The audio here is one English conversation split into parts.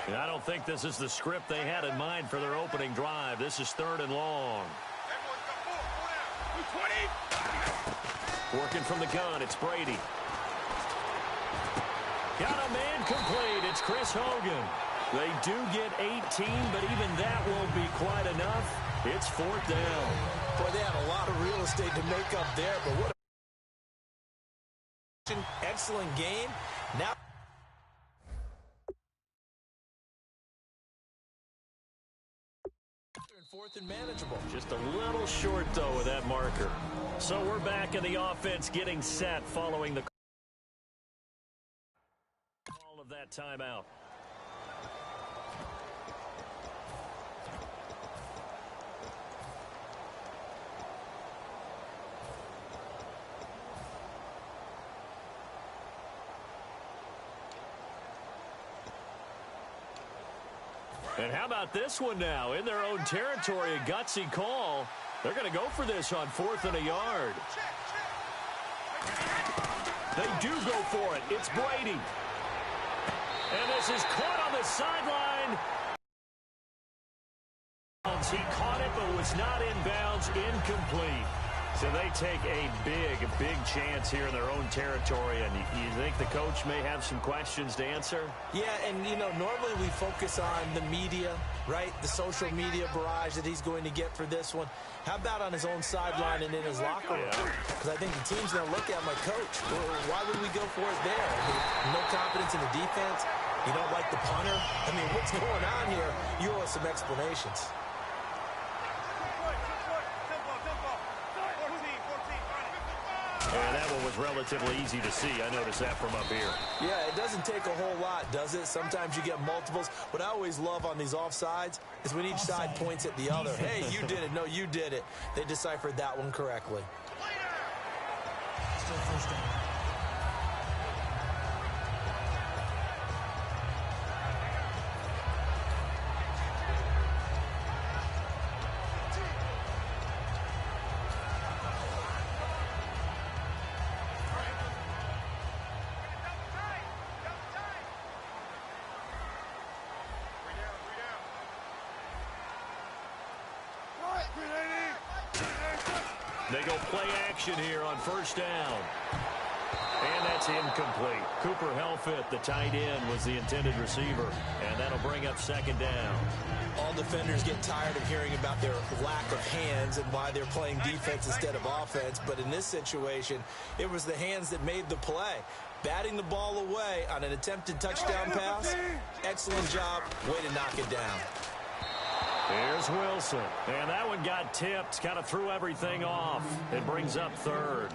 And I don't think this is the script they had in mind for their opening drive. This is 3rd and long. Working from the gun, it's Brady. Got a man complete. It's Chris Hogan. They do get 18, but even that won't be quite enough. It's 4th down. Boy, they had a lot of real estate to make up there, but what an excellent game. Now 4th and manageable. Just a little short, though, with that marker. So we're back in the offense getting set following the call of that timeout. And how about this one now? In their own territory, a gutsy call. They're going to go for this on 4th and a yard. They do go for it. It's Brady. And this is caught on the sideline. He caught it, but was not inbounds, incomplete. So they take a big chance here in their own territory. And you think the coach may have some questions to answer? Yeah, and, you know, normally we focus on the media, right? The social media barrage that he's going to get for this one. How about on his own sideline and in his locker room? Because I think the team's going to look at my coach. Why would we go for it there? I mean, no confidence in the defense. You don't like the punter. I mean, what's going on here? You owe us some explanations. And that one was relatively easy to see. I noticed that from up here. Yeah, it doesn't take a whole lot, does it? Sometimes you get multiples. What I always love on these offsides is when each side points at the other. Hey, you did it. No, you did it. They deciphered that one correctly. Still 1st down. They go play action here on 1st down. And that's incomplete. Cooper Helfit, the tight end, was the intended receiver. And that'll bring up 2nd down. All defenders get tired of hearing about their lack of hands and why they're playing defense instead of offense. But in this situation, it was the hands that made the play. Batting the ball away on an attempted touchdown pass. Excellent job. Way to knock it down. Here's Wilson. And that one got tipped. Kind of threw everything off. It brings up 3rd.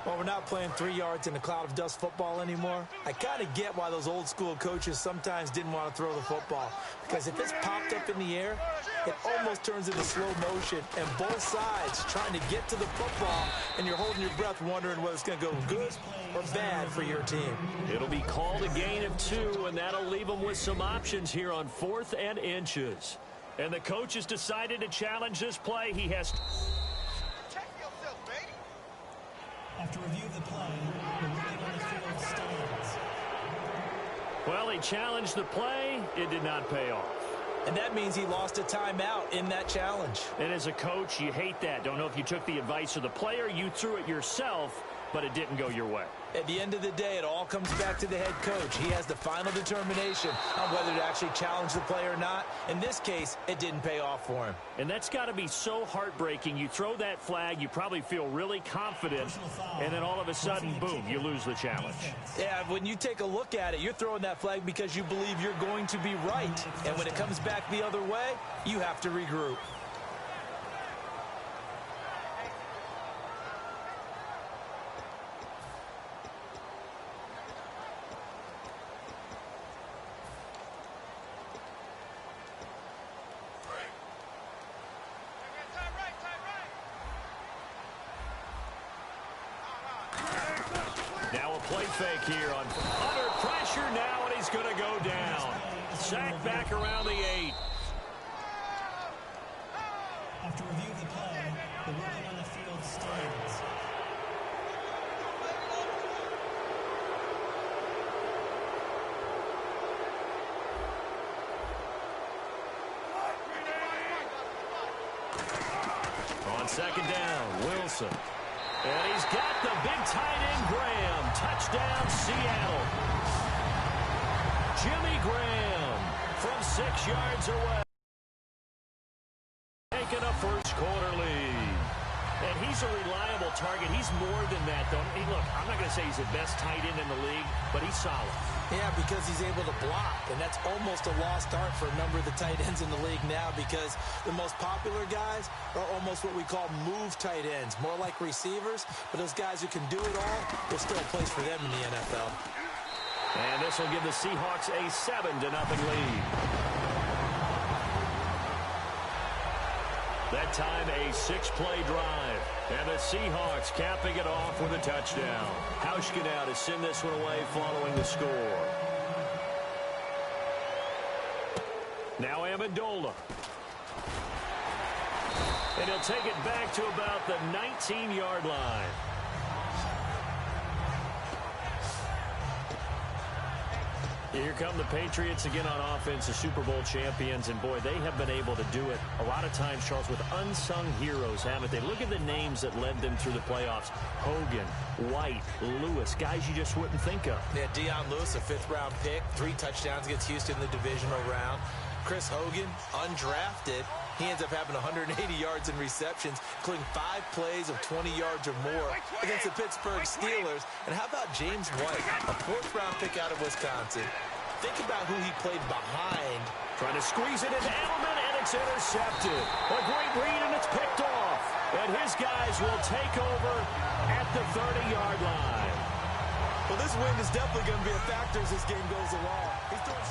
Well, we're not playing 3 yards in a cloud of dust football anymore. I kind of get why those old school coaches sometimes didn't want to throw the football. Because if it's popped up in the air, it almost turns into slow motion. And both sides trying to get to the football, and you're holding your breath wondering whether it's going to go good or bad for your team. It'll be called a gain of 2, and that'll leave them with some options here on 4th and inches. And the coach has decided to challenge this play. He has... After review of the play, the ruling on the field stands. Well, he challenged the play. It did not pay off. And that means he lost a timeout in that challenge. And as a coach, you hate that. Don't know if you took the advice of the player. You threw it yourself, but it didn't go your way. At the end of the day, it all comes back to the head coach. He has the final determination on whether to actually challenge the play or not. In this case, it didn't pay off for him. And that's got to be so heartbreaking. You throw that flag, you probably feel really confident, and then all of a sudden, boom, you lose the challenge. Yeah, when you take a look at it, you're throwing that flag because you believe you're going to be right. And when it comes back the other way, you have to regroup. Now a play fake here on under pressure now, and he's going to go down. Sack back around the 8. After review of the play, the ruling on the field stands. On second down, Wilson. And he's got the big tight end, Graham. Touchdown, Seattle. Jimmy Graham from 6 yards away. Taking a first quarter lead. And he's a reliable target. He's more than that, though. Hey, look, I'm not going to say he's the best tight end in the league, but he's solid. Yeah, because he's able to block, and that's almost a lost art for a number of the tight ends in the league now because the most popular guys are almost what we call move tight ends, more like receivers, but those guys who can do it all, there's still a place for them in the NFL. And this will give the Seahawks a 7-0 lead. That time, a 6-play drive. And the Seahawks capping it off with a touchdown. Hauschka now to send this one away following the score. Now Amendola. And he'll take it back to about the 19-yard line. Here come the Patriots again on offense, the Super Bowl champions, and boy, they have been able to do it a lot of times, Charles, with unsung heroes, haven't they? Look at the names that led them through the playoffs. Hogan, White, Lewis, guys you just wouldn't think of. Yeah, Deion Lewis, a 5th-round pick, 3 touchdowns against Houston in the divisional round. Chris Hogan, undrafted. He ends up having 180 yards in receptions, including 5 plays of 20 yards or more against the Pittsburgh Steelers. And how about James White, a 4th-round pick out of Wisconsin? Think about who he played behind. Trying to squeeze it into Edelman, and it's intercepted. A great read, and it's picked off. And his guys will take over at the 30-yard line. Well, this win is definitely going to be a factor as this game goes along. He's doing...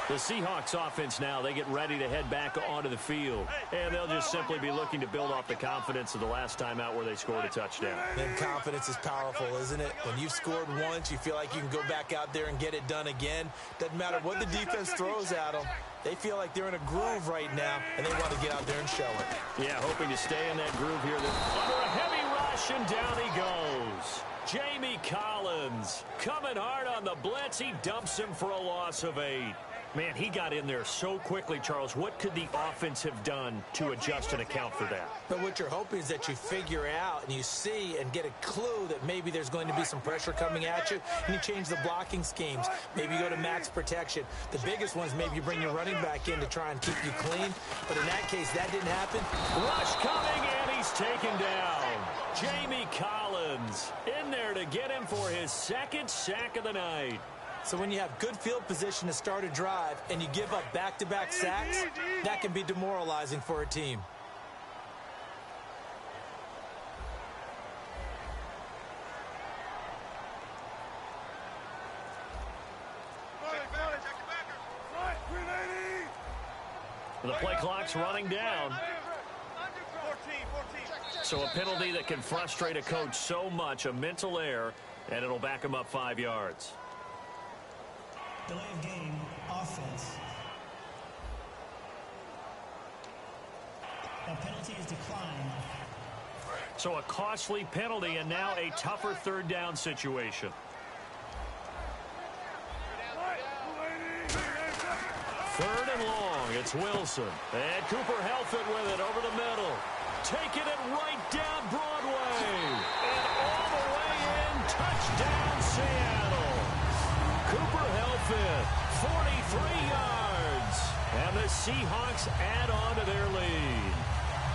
The Seahawks offense now, they get ready to head back onto the field. And they'll just simply be looking to build off the confidence of the last time out where they scored a touchdown. And confidence is powerful, isn't it? When you've scored once, you feel like you can go back out there and get it done again. Doesn't matter what the defense throws at them. They feel like they're in a groove right now, and they want to get out there and show it. Yeah, hoping to stay in that groove here. Under a heavy rush, and down he goes. Jamie Collins coming hard on the blitz. He dumps him for a loss of 8. Man, he got in there so quickly, Charles. What could the offense have done to adjust and account for that? But what you're hoping is that you figure out and you see and get a clue that maybe there's going to be some pressure coming at you, and you change the blocking schemes. Maybe you go to max protection. The biggest one is maybe you bring your running back in to try and keep you clean. But in that case, that didn't happen. Rush coming, and he's taken down. Jamie Collins in there to get him for his 2nd sack of the night. So when you have good field position to start a drive and you give up back-to-back sacks, that can be demoralizing for a team. The play clock's running down. So a penalty that can frustrate a coach so much, a mental error, and it'll back him up 5 yards. Delay of game, offense. A penalty is declined. So a costly penalty and now a tougher 3rd down situation. 3rd and long, it's Wilson. And Cooper Helfet with it over the middle. Taking it right down Broadway. And all the way in, touchdown Seattle. Cooper Helfet, 43 yards. And the Seahawks add on to their lead.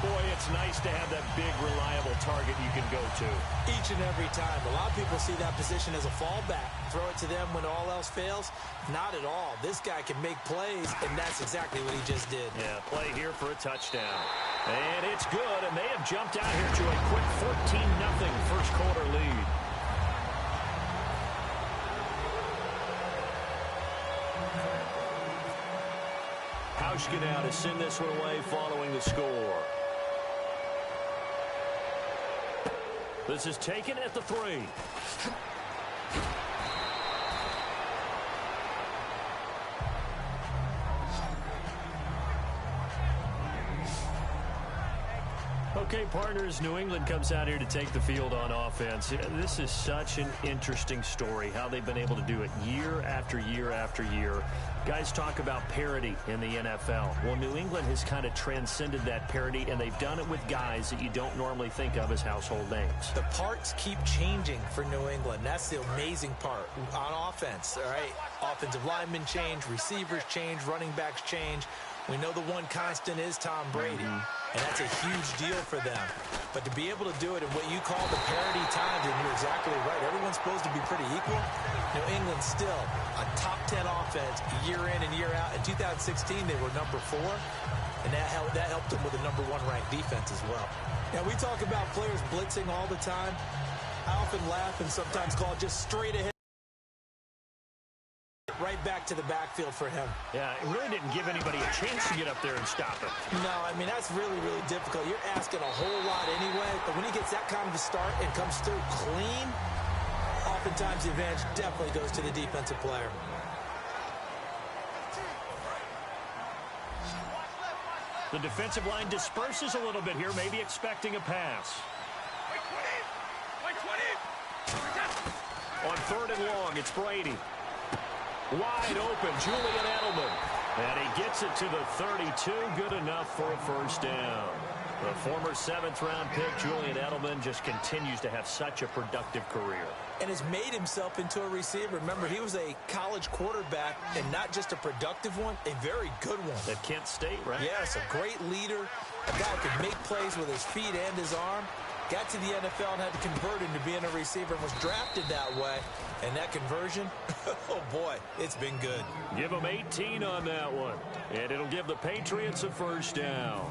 Boy, it's nice to have that big, reliable target you can go to. Each and every time. A lot of people see that position as a fallback. Throw it to them when all else fails. Not at all. This guy can make plays, and that's exactly what he just did. Yeah, play here for a touchdown. And it's good, and they have jumped out here to a quick 14-0 first quarter lead. Hauschka now to send this one away following the score. This is taken at the 3. Okay, partners, New England comes out here to take the field on offense. This is such an interesting story, how they've been able to do it year after year after year. Guys talk about parity in the NFL. Well, New England has kind of transcended that parity, and they've done it with guys that you don't normally think of as household names. The parts keep changing for New England. That's the amazing part on offense, all right? Offensive linemen change, receivers change, running backs change. We know the one constant is Tom Brady, and that's a huge deal for them. But to be able to do it in what you call the parity times, and you're exactly right, everyone's supposed to be pretty equal. New England still a top 10 offense year in and year out. In 2016, they were number 4, and that helped them with a number 1 ranked defense as well. Now, we talk about players blitzing all the time. I often laugh and sometimes call it just straight ahead. Right back to the backfield for him. Yeah, it really didn't give anybody a chance to get up there and stop it. No, I mean, that's really, really difficult. You're asking a whole lot anyway, but when he gets that kind of a start and comes through clean, oftentimes the advantage definitely goes to the defensive player. The defensive line disperses a little bit here, maybe expecting a pass. On 3rd and long, it's Brady. Wide open, Julian Edelman. And he gets it to the 32. Good enough for a first down. The former 7th-round pick, Julian Edelman, just continues to have such a productive career. And has made himself into a receiver. Remember, he was a college quarterback, and not just a productive one, a very good one. At Kent State, right? Yes, a great leader, a guy who could make plays with his feet and his arm. Got to the NFL and had to convert into being a receiver and was drafted that way. And that conversion, oh boy, it's been good. Give them 18 on that one. And it'll give the Patriots a first down.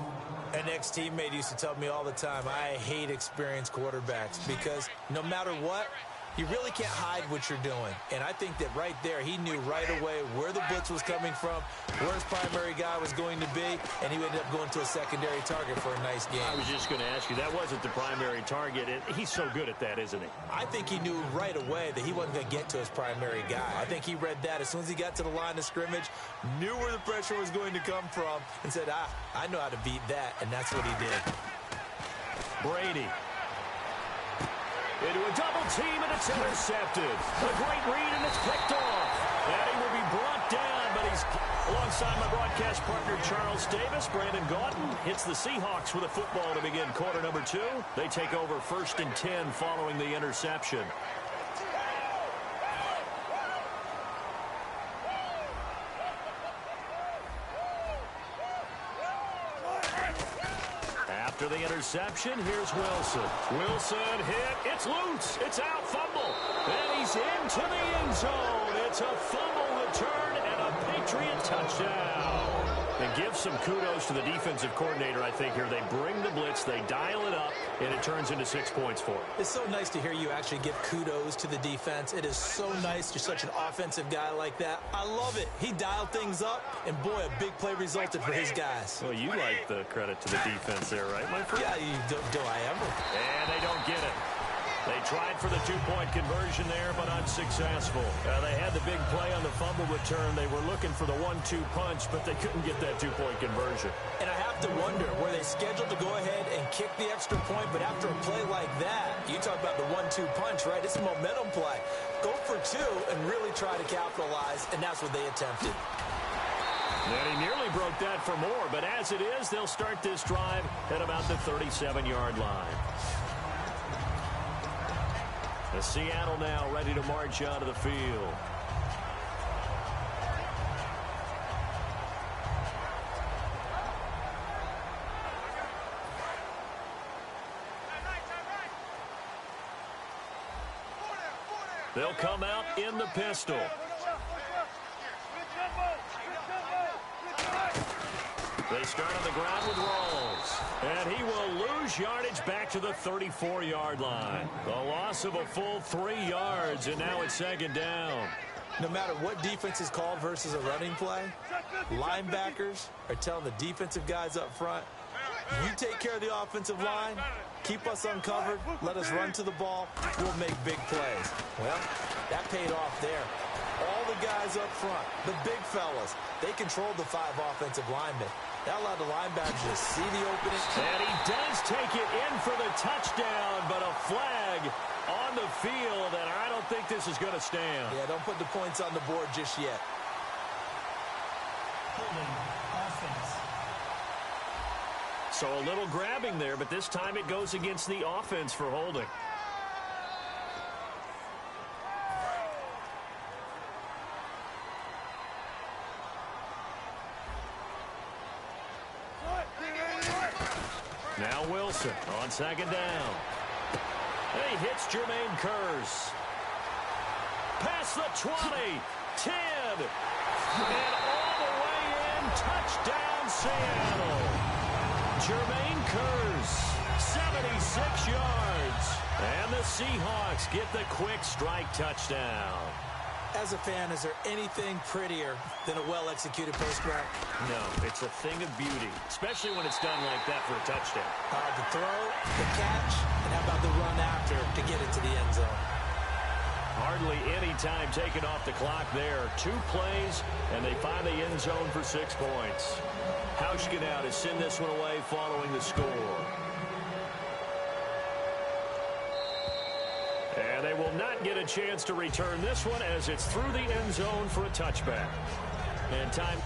An ex-teammate used to tell me all the time, I hate experienced quarterbacks because no matter what, you really can't hide what you're doing. And I think that right there, he knew right away where the blitz was coming from, where his primary guy was going to be, and he ended up going to a secondary target for a nice game. I was just going to ask you, that wasn't the primary target. He's so good at that, isn't he? I think he knew right away that he wasn't going to get to his primary guy. I think he read that as soon as he got to the line of scrimmage, knew where the pressure was going to come from, and said, I know how to beat that, and that's what he did. Brady. Into a double team, and it's intercepted. A great read, and it's picked off. And he will be brought down, but he's alongside my broadcast partner, Charles Davis. Brandon Gaudin hits the Seahawks with a football to begin quarter number 2. They take over 1st and 10 following the interception. After the interception, here's Wilson. Wilson hit. It's loose. It's out. Fumble. And he's into the end zone. It's a fumble return and a Patriot touchdown. And give some kudos to the defensive coordinator, I think, here. They bring the blitz, they dial it up, and it turns into 6 points for him. It's so nice to hear you actually give kudos to the defense. It is so nice. You're such an offensive guy like that. I love it. He dialed things up, and boy, a big play resulted for his guys. Well, you like the credit to the defense there, right, my friend? Yeah, do I ever? And they don't get it. They tried for the 2-point conversion there, but unsuccessful. They had the big play on the fumble return. They were looking for the 1-2 punch, but they couldn't get that 2-point conversion. And I have to wonder, were they scheduled to go ahead and kick the extra point, but after a play like that, you talk about the 1-2 punch, right? It's a momentum play. Go for 2 and really try to capitalize, and that's what they attempted. And he nearly broke that for more, but as it is, they'll start this drive at about the 37-yard line. The Seattle now ready to march out of the field. They'll come out in the pistol. They start on the ground with Rawls. And he will lose yardage back to the 34-yard line. The loss of a full 3 yards, and now it's 2nd down. No matter what defense is called versus a running play, linebackers are telling the defensive guys up front, you take care of the offensive line, keep us uncovered, let us run to the ball, we'll make big plays. Well, that paid off there. All the guys up front, the big fellas. They controlled the 5 offensive linemen. That allowed the linebackers to see the opening. And he does take it in for the touchdown, but a flag on the field, and I don't think this is going to stand. Yeah, don't put the points on the board just yet. Holding offense. So a little grabbing there, but this time it goes against the offense for holding. Now Wilson on second down. He hits Jermaine Kearse. Past the 20, 10, and all the way in. Touchdown, Seattle. Jermaine Kearse, 76 yards. And the Seahawks get the quick strike touchdown. As a fan, is there anything prettier than a well-executed post route? No, it's a thing of beauty, especially when it's done like that for a touchdown. The throw, the catch, and how about the run after to get it to the end zone? Hardly any time taken off the clock there. 2 plays, and they find the end zone for 6 points. Hauschka to send this one away following the score. And they will not get a chance to return this one as it's through the end zone for a touchback. And time...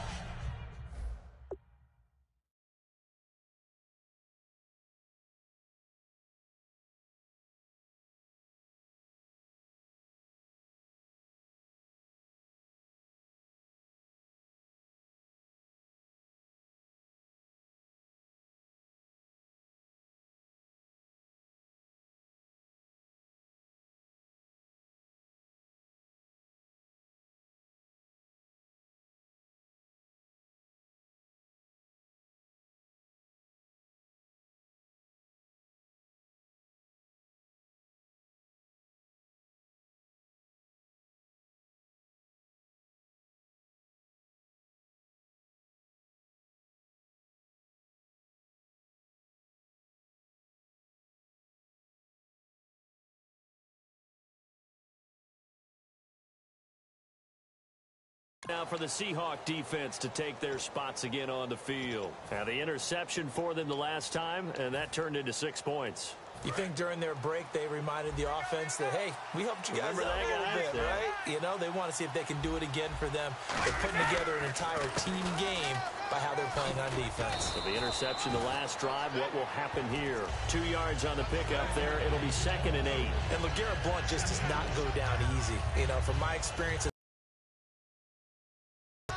Now for the Seahawk defense to take their spots again on the field. Now the interception for them the last time, and that turned into 6 points. You think during their break they reminded the offense that, hey, we helped you guys out a little bit, yeah. right? You know, they want to see if they can do it again for them. They're putting together an entire team game by how they're playing on defense. So the interception the last drive, what will happen here? 2 yards on the pickup there. It'll be 2nd and 8. And LeGarrette Blount just does not go down easy. You know, from my experience,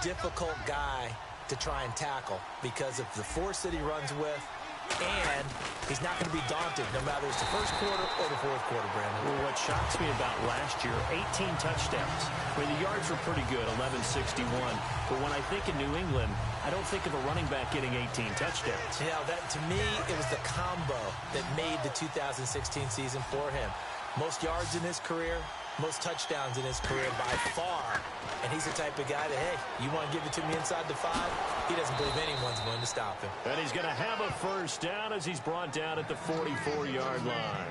difficult guy to try and tackle because of the force that he runs with, and he's not going to be daunted no matter it's the first quarter or the fourth quarter, Brandon. Well, what shocks me about last year, 18 touchdowns. I mean, the yards were pretty good, 1161. But when I think of New England, I don't think of a running back getting 18 touchdowns. Yeah, that to me, it was the combo that made the 2016 season for him. Most yards in his career, most touchdowns in his career by far. And he's the type of guy that, hey, you want to give it to me inside the 5? He doesn't believe anyone's going to stop him. And he's going to have a first down as he's brought down at the 44-yard line.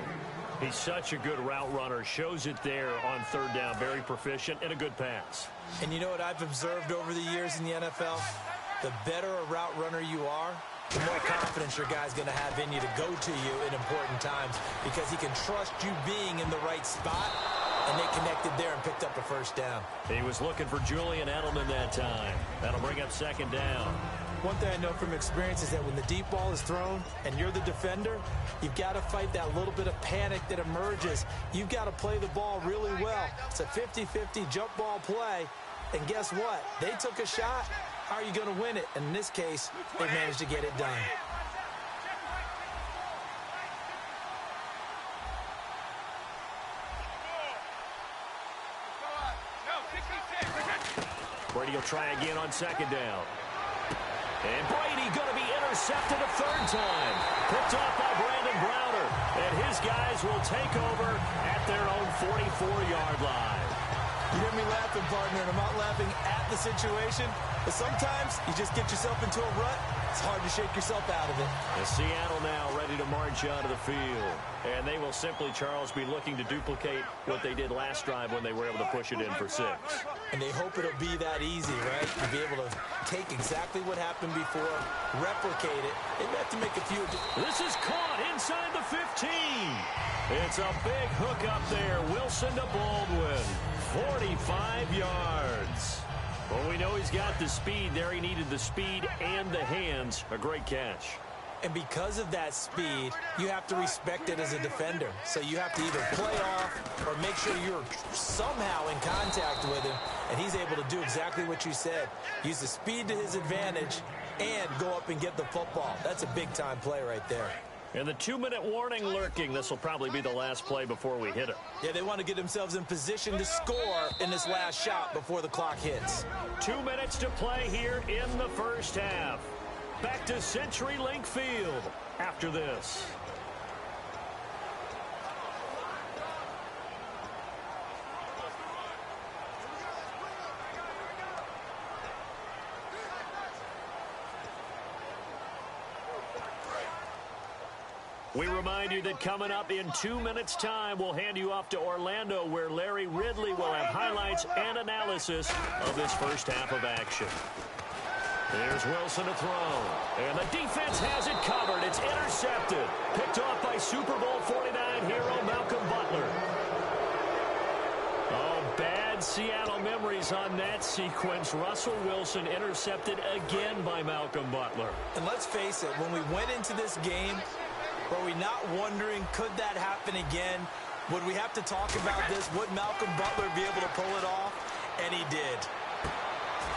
He's such a good route runner. Shows it there on 3rd down. Very proficient and a good pass. And you know what I've observed over the years in the NFL? The better a route runner you are, the more confidence your guy's going to have in you to go to you in important times because he can trust you being in the right spot. And they connected there and picked up a first down. He was looking for Julian Edelman that time. That'll bring up 2nd down. One thing I know from experience is that when the deep ball is thrown and you're the defender, you've got to fight that little bit of panic that emerges. You've got to play the ball really well. It's a 50-50 jump ball play. And guess what? They took a shot. How are you going to win it? And in this case, they managed to get it done. Brady will try again on 2nd down. And Brady going to be intercepted a 3rd time. Picked off by Brandon Browner. And his guys will take over at their own 44-yard line. You hear me laughing, partner, and I'm not laughing at the situation. But sometimes you just get yourself into a rut. It's hard to shake yourself out of it. And Seattle now ready to march onto the field. And they will simply, Charles, be looking to duplicate what they did last drive when they were able to push it in for 6. And they hope it'll be that easy, right? To be able to take exactly what happened before, replicate it. They have to make a few. This is caught inside the 15. It's a big hook up there. Wilson to Baldwin. 45 yards. Well, we know he's got the speed there. He needed the speed and the hands. A great catch. And because of that speed, you have to respect it as a defender. So you have to either play off or make sure you're somehow in contact with him, and he's able to do exactly what you said. Use the speed to his advantage and go up and get the football. That's a big-time play right there. And the 2-minute warning lurking. This will probably be the last play before we hit it. Yeah, they want to get themselves in position to score in this last shot before the clock hits. 2 minutes to play here in the first half. Back to CenturyLink Field after this. We remind you that coming up in 2 minutes' time, we'll hand you off to Orlando, where Larry Ridley will have highlights and analysis of this first half of action. There's Wilson to throw. And the defense has it covered. It's intercepted. Picked off by Super Bowl 49 hero Malcolm Butler. Oh, bad Seattle memories on that sequence. Russell Wilson intercepted again by Malcolm Butler. And let's face it, when we went into this game, were we not wondering, could that happen again? Would we have to talk about this? Would Malcolm Butler be able to pull it off? And he did.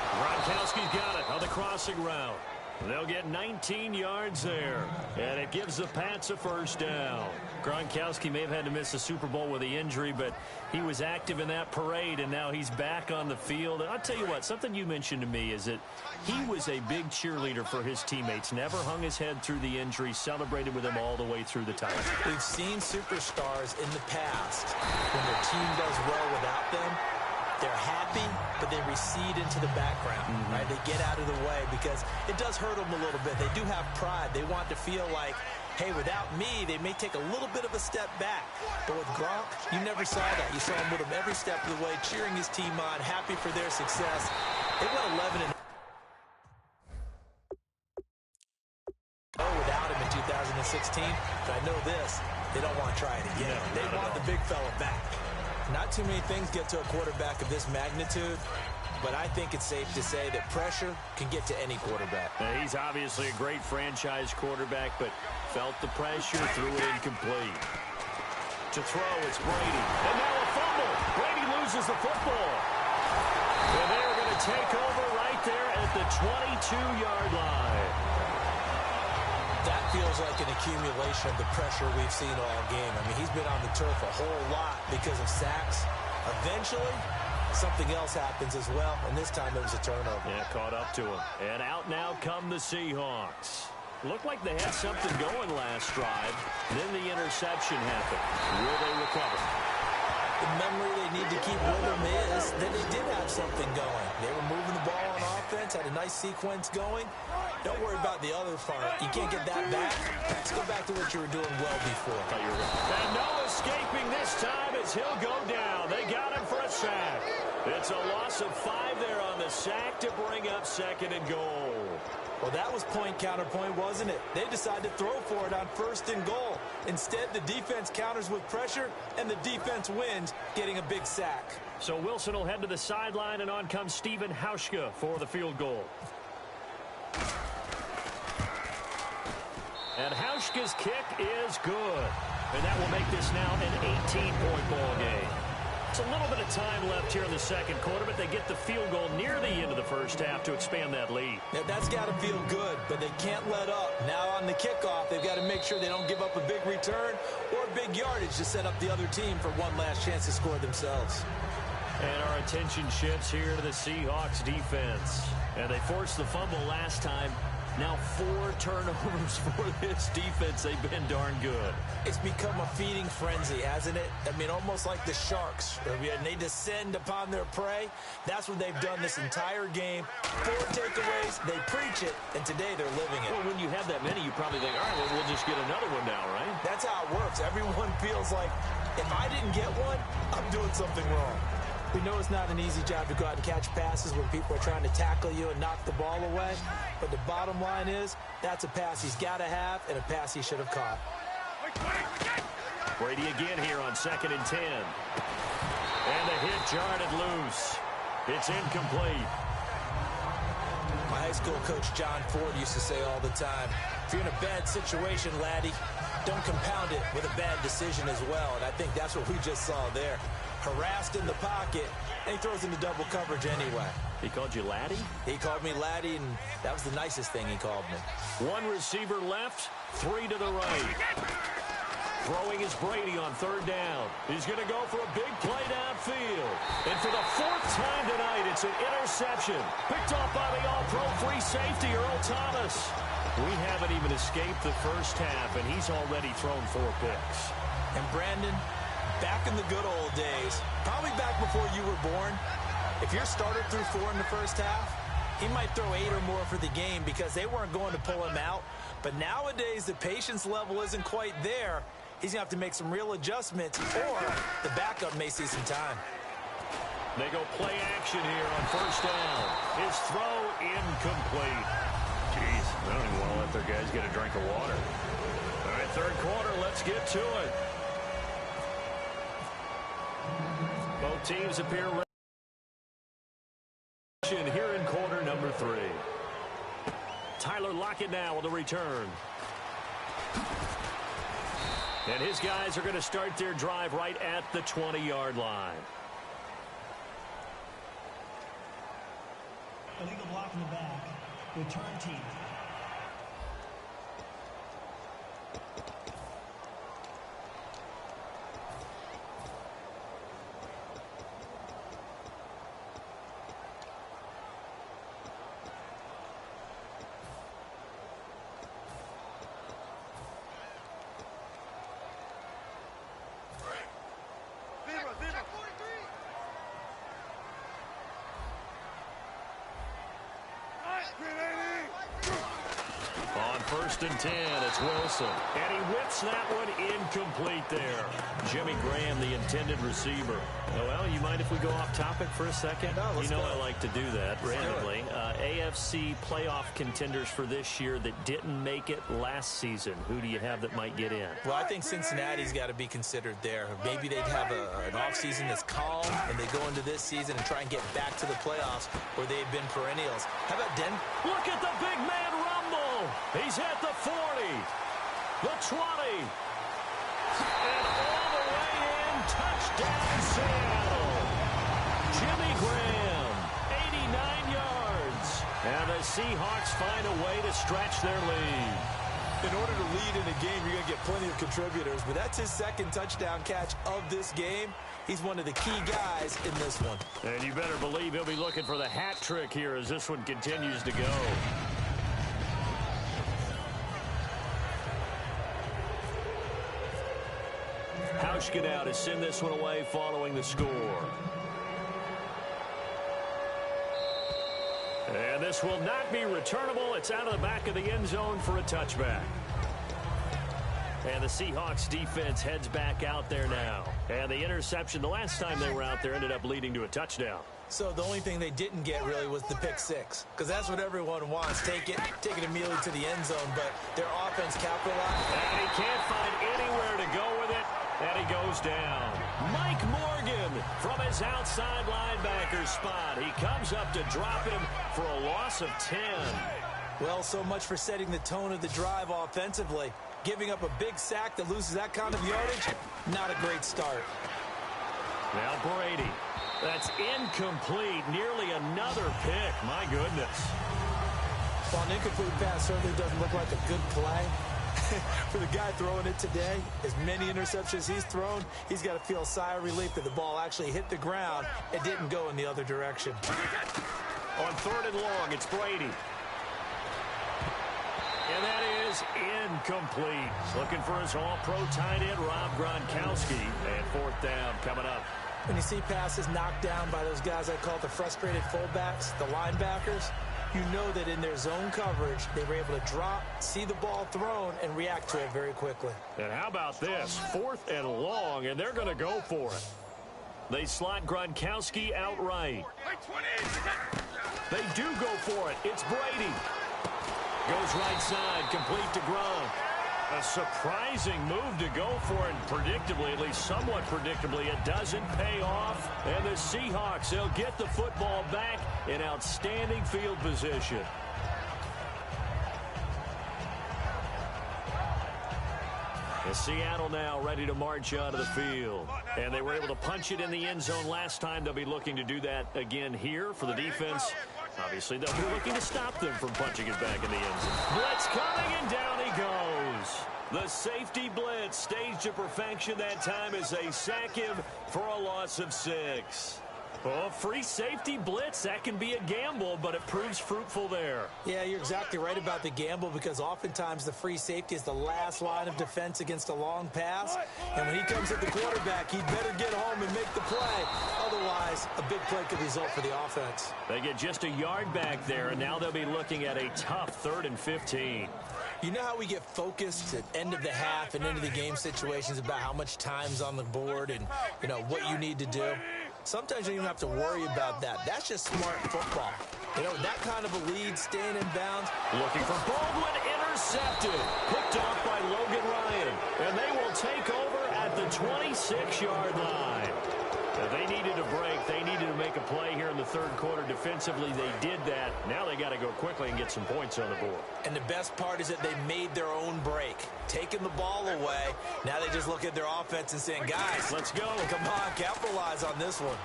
Gronkowski's got it on the crossing route. They'll get 19 yards there, and it gives the Pats a first down. Gronkowski may have had to miss the Super Bowl with the injury, but he was active in that parade, and now he's back on the field. And I'll tell you what, something you mentioned to me is that he was a big cheerleader for his teammates, never hung his head through the injury, celebrated with them all the way through the time. We've seen superstars in the past, when their team does well without them, they're happy, but they recede into the background, right? They get out of the way because it does hurt them a little bit. They do have pride. They want to feel like, hey, without me, they may take a little bit of a step back. But with Gronk, you never saw that. You saw him with him every step of the way, cheering his team on, happy for their success. They went 11-0 without him in 2016. But I know this, they don't want to try it again. They want the big fella back. Not too many things get to a quarterback of this magnitude, but I think it's safe to say that pressure can get to any quarterback. He's obviously a great franchise quarterback, but felt the pressure, threw it incomplete. To throw, it's Brady. And now a fumble. Brady loses the football. And they're going to take over right there at the 22-yard line. That feels like an accumulation of the pressure we've seen all game. I mean, he's been on the turf a whole lot because of sacks. Eventually, something else happens as well, and this time it was a turnover. Yeah, caught up to him. And out now come the Seahawks. Looked like they had something going last drive. Then the interception happened. Will they recover? The memory they need to keep with them is that they did have something going. They were moving the ball on offense, had a nice sequence going. Don't worry about the other part. You can't get that back. Let's go back to what you were doing well before. And no escaping this time as he'll go down. They got him for a sack. It's a loss of 5 there on the sack to bring up 2nd and goal. Well, that was point counterpoint, wasn't it? They decided to throw for it on 1st and goal. Instead, the defense counters with pressure, and the defense wins, getting a big sack. So Wilson will head to the sideline, and on comes Stephen Hauschka for the field goal. And Hauschka's kick is good. And that will make this now an 18-point ball game. It's a little bit of time left here in the second quarter, but they get the field goal near the end of the first half to expand that lead. Yeah, that's got to feel good, but they can't let up. Now on the kickoff, they've got to make sure they don't give up a big return or big yardage to set up the other team for one last chance to score themselves. And our attention shifts here to the Seahawks defense. And they forced the fumble last time. Now 4 turnovers for this defense. They've been darn good. It's become a feeding frenzy, hasn't it? I mean, almost like the sharks. And they descend upon their prey. That's what they've done this entire game. 4 takeaways, they preach it, and today they're living it. Well, when you have that many, you probably think, all right, well, we'll just get another one now, right? That's how it works. Everyone feels like, if I didn't get one, I'm doing something wrong. We know it's not an easy job to go out and catch passes when people are trying to tackle you and knock the ball away. But the bottom line is, that's a pass he's got to have and a pass he should have caught. Brady again here on 2nd and 10. And the hit jarred it loose. It's incomplete. My high school coach John Ford used to say all the time, if you're in a bad situation, laddie, don't compound it with a bad decision as well. And I think that's what we just saw there. Harassed in the pocket, and he throws into double coverage anyway. He called you laddie? He called me laddie, and that was the nicest thing he called me. 1 receiver left, 3 to the right. Throwing is Brady on 3rd down. He's going to go for a big play downfield. And for the 4th time tonight, it's an interception. Picked off by the all-pro free safety, Earl Thomas. We haven't even escaped the first half, and he's already thrown 4 picks. And Brandon, back in the good old days, probably back before you were born, if your starter threw 4 in the first half, he might throw 8 or more for the game because they weren't going to pull him out. But nowadays, the patience level isn't quite there. He's going to have to make some real adjustments, or the backup may see some time. They go play action here on 1st down. His throw incomplete. Jeez, I don't even want to let their guys get a drink of water. All right, 3rd quarter, let's get to it. Both teams appear ready here in quarter number 3. Tyler Lockett now with a return. And his guys are going to start their drive right at the 20-yard line. Illegal block in the back. Return team. On 1st and 10, it's Wilson. And he whips that one incomplete there. Jimmy Graham, the intended receiver. Well, you mind if we go off topic for a second? No, you know I like to do that randomly. AFC playoff contenders for this year that didn't make it last season. Who do you have that might get in? Well, I think Cincinnati's got to be considered there. Maybe they'd have an offseason that's calm, and they go into this season and try and get back to the playoffs where they've been perennials. How about Denver? Look at the big man rumble. He's at the 40, the 20, and all the way in. Touchdown, Seattle. Jimmy Graham, 89 yards. And the Seahawks find a way to stretch their lead. In order to lead in a game, you're going to get plenty of contributors, but that's his 2nd touchdown catch of this game. He's one of the key guys in this one. And you better believe he'll be looking for the hat trick here as this one continues to go. Hauschka now to send this one away following the score. And this will not be returnable. It's out of the back of the end zone for a touchback. And the Seahawks defense heads back out there now. And the interception the last time they were out there ended up leading to a touchdown. So the only thing they didn't get really was the pick 6, because that's what everyone wants. Take it immediately to the end zone, but their offense capitalized. And he can't find anywhere to go with it, and he goes down. Mike Morgan from his outside linebacker spot. He comes up to drop him for a loss of 10. Well, so much for setting the tone of the drive offensively. Giving up a big sack that loses that kind of yardage, not a great start. Now Brady. That's incomplete. Nearly another pick. My goodness. Well, an incomplete pass certainly doesn't look like a good play. For the guy throwing it today, as many interceptions he's thrown, he's got to feel a sigh of relief that the ball actually hit the ground and didn't go in the other direction. On 3rd and long, it's Brady. And that is incomplete. Looking for his all-pro tight end, Rob Gronkowski. And fourth down coming up. When you see passes knocked down by those guys I call the frustrated fullbacks, the linebackers, you know that in their zone coverage, they were able to drop, see the ball thrown, and react to it very quickly. And how about this? 4th and long, and they're going to go for it. They slot Gronkowski outright. They do go for it. It's Brady. Goes right side, complete to Gronk. A surprising move to go for it. Predictably, at least somewhat predictably, it doesn't pay off. And the Seahawks, they'll get the football back in outstanding field position. And Seattle now ready to march onto the field. And they were able to punch it in the end zone last time. They'll be looking to do that again here for the defense. Obviously, they'll be looking to stop them from punching it back in the end zone. Blitz coming, and down he goes. The safety blitz staged to perfection that time as they sack him for a loss of 6. Oh, free safety blitz, that can be a gamble, but it proves fruitful there. Yeah, you're exactly right about the gamble because oftentimes the free safety is the last line of defense against a long pass. And when he comes at the quarterback, he'd better get home and make the play. Otherwise, a big play could result for the offense. They get just a yard back there, and now they'll be looking at a tough 3rd and 15. You know how we get focused at end of the half and into the game situations about how much time's on the board and, you know, what you need to do? Sometimes you don't even have to worry about that. That's just smart football. You know, that kind of a lead, staying in bounds. Looking for Baldwin, intercepted. Picked off by Logan Ryan. And they will take over at the 26-yard line. Now, they needed a break. They needed to make a play here in the 3rd quarter. Defensively, they did that. Now they got to go quickly and get some points on the board. And the best part is that they made their own break. Taking the ball away. Now they just look at their offense and saying, guys, let's go. Come on, capitalize on this one.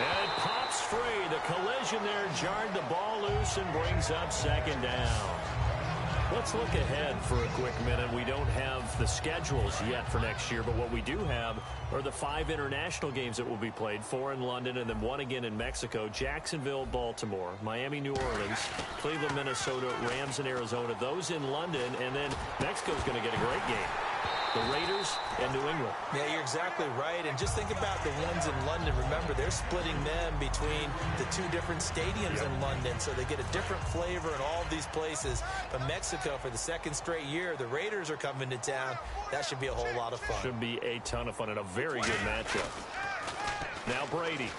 And it pops free. The collision there jarred the ball loose and brings up 2nd down. Let's look ahead for a quick minute. We don't have the schedules yet for next year, but what we do have are the 5 international games that will be played, 4 in London and then 1 again in Mexico, Jacksonville, Baltimore, Miami, New Orleans, Cleveland, Minnesota, Rams, and Arizona. Those in London, and then Mexico's going to get a great game. The Raiders and New England. Yeah, you're exactly right. And just think about the ones in London. Remember, they're splitting them between the 2 different stadiums in London, so they get a different flavor in all of these places. But Mexico, for the 2nd straight year, the Raiders are coming to town. That should be a whole lot of fun. Should be a ton of fun and a very good matchup. Now Brady.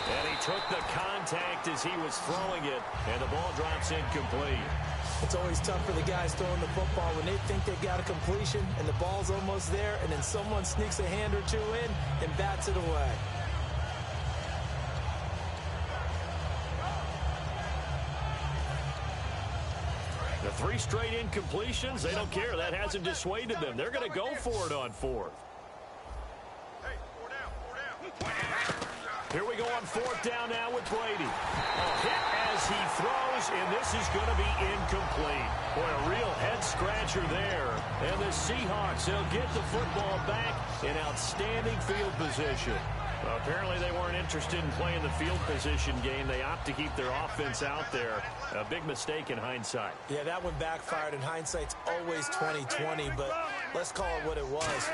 And he took the contact as he was throwing it, and the ball drops incomplete. It's always tough for the guys throwing the football when they think they've got a completion and the ball's almost there, and then someone sneaks a hand or 2 in and bats it away. The 3 straight incompletions, they don't care. That hasn't dissuaded them. They're going to go for it on 4th. Here we go on 4th down now with Brady. A hit as he throws, and this is going to be incomplete. Boy, a real head-scratcher there. And the Seahawks, they'll get the football back in outstanding field position. Well, apparently they weren't interested in playing the field position game. They opt to keep their offense out there. A big mistake in hindsight. Yeah, that one backfired, and hindsight's always 20/20, but let's call it what it was.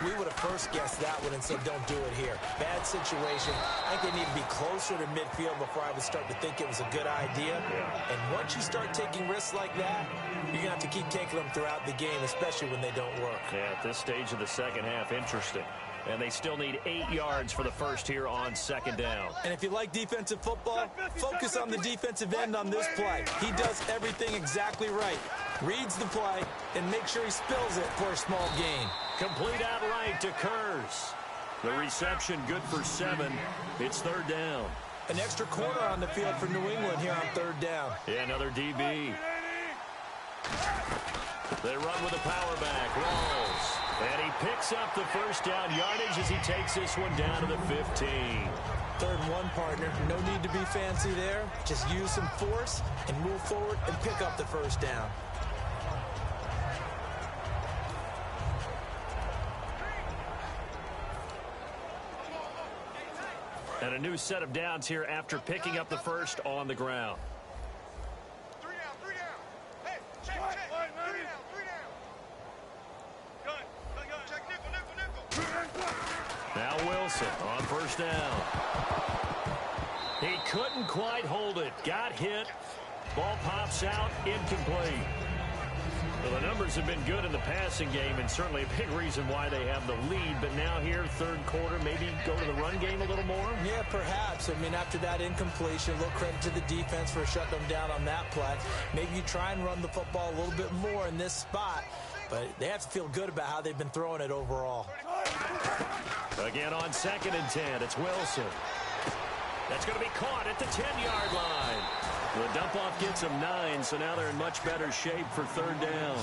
We would have first guessed that one and said, don't do it here. Bad situation. I think they need to be closer to midfield before I would start to think it was a good idea. And once you start taking risks like that, you're going to have to keep taking them throughout the game, especially when they don't work. Yeah, at this stage of the 2nd half, interesting. And they still need 8 yards for the first here on 2nd down. And if you like defensive football, focus on the defensive end on this play. He does everything exactly right. Reads the play and make sure he spills it for a small gain. Complete outright to Kurz. The reception good for 7. It's 3rd down. An extra corner on the field for New England here on 3rd down. Yeah, another DB. They run with a power back. Rolls. And he picks up the first down yardage as he takes this one down to the 15. 3rd and 1, partner. No need to be fancy there. Just use some force and move forward and pick up the first down. And a new set of downs here after picking up the first on the ground. Wilson on first down. He couldn't quite hold it. Got hit. Ball pops out. Incomplete. Well, the numbers have been good in the passing game, and certainly a big reason why they have the lead. But now here, third quarter, maybe go to the run game a little more? Yeah, perhaps. I mean, after that incompletion, a little credit to the defense for shutting them down on that play. Maybe you try and run the football a little bit more in this spot. But they have to feel good about how they've been throwing it overall. Again on 2nd and 10, it's Wilson. That's going to be caught at the 10-yard line. The dump-off gets them 9, so now they're in much better shape for third down.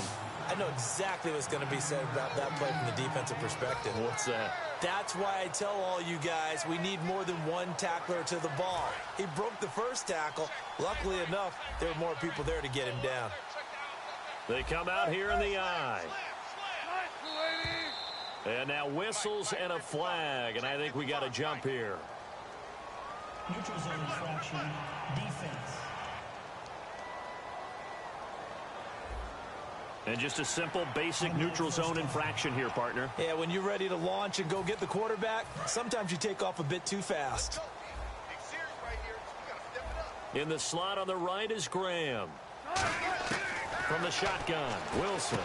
I know exactly what's going to be said about that play from the defensive perspective. What's that? That's why I tell all you guys we need more than one tackler to the ball. He broke the first tackle. Luckily enough, there were more people there to get him down. They come out here in the I. And now whistles and a flag, and I think we got a jump here. Neutral zone infraction, defense. And just a simple, basic neutral zone infraction here, partner. Yeah, when you're ready to launch and go get the quarterback, sometimes you take off a bit too fast. In the slot on the right is Graham. From the shotgun, Wilson.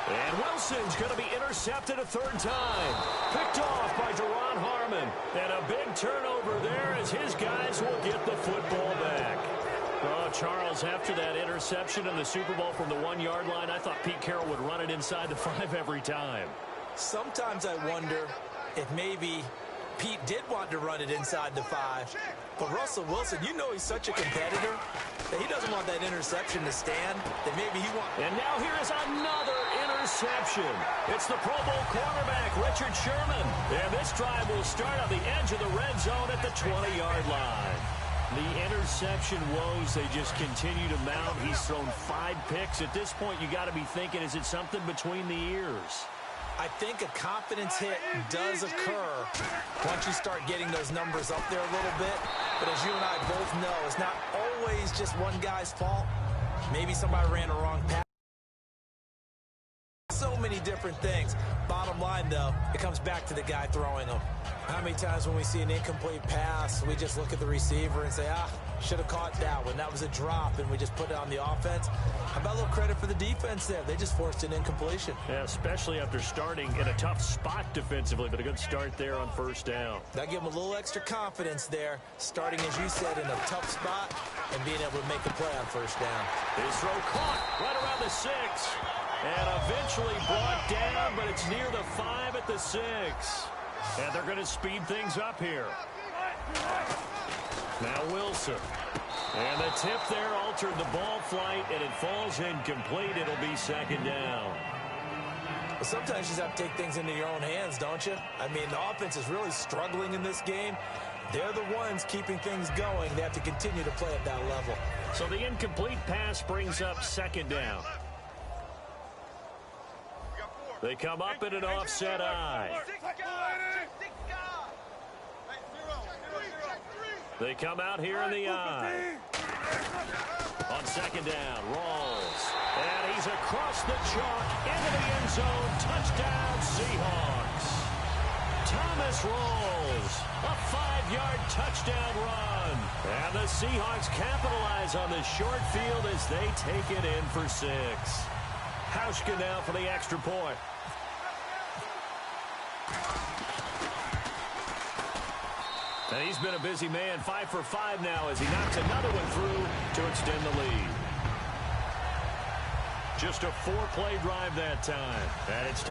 And Wilson's going to be intercepted a third time. Picked off by Deron Harmon. And a big turnover there as his guys will get the football back. Oh, Charles, after that interception in the Super Bowl from the 1-yard line, I thought Pete Carroll would run it inside the 5 every time. Sometimes I wonder if maybe Pete did want to run it inside the 5. But Russell Wilson, you know he's such a competitor that he doesn't want that interception to stand. That maybe he wants. And now here is another interception. It's the Pro Bowl quarterback, Richard Sherman. And this drive will start on the edge of the red zone at the 20-yard line. The interception woes, they just continue to mount. He's thrown 5 picks. At this point, you got to be thinking, is it something between the ears? I think a confidence hit does occur once you start getting those numbers up there a little bit. But as you and I both know, it's not always just one guy's fault. Maybe somebody ran a wrong pass. So many different things. Bottom line, though, it comes back to the guy throwing them. How many times when we see an incomplete pass, we just look at the receiver and say, should have caught that one. That was a drop, and we just put it on the offense. How about a little credit for the defense there? They just forced an incompletion. Yeah, especially after starting in a tough spot defensively, but a good start there on first down. That gave them a little extra confidence there, starting, as you said, in a tough spot and being able to make a play on first down. His throw caught right around the 6. And eventually brought down, but it's near the 5 at the 6. And they're going to speed things up here. Now Wilson. And the tip there altered the ball flight, and it falls incomplete. It'll be 2nd down. Well, sometimes you just have to take things into your own hands, don't you? I mean, the offense is really struggling in this game. They're the ones keeping things going. They have to continue to play at that level. So the incomplete pass brings up 2nd down. They come up in an offset I. They come out here in the I. On 2nd down, Rawls. And he's across the chalk into the end zone. Touchdown, Seahawks. Thomas Rawls, a 5-yard touchdown run. And the Seahawks capitalize on the short field as they take it in for 6. Hauschka now for the extra point. And he's been a busy man, 5 for 5 now as he knocks another one through to extend the lead. Just a 4-play drive that time. And it's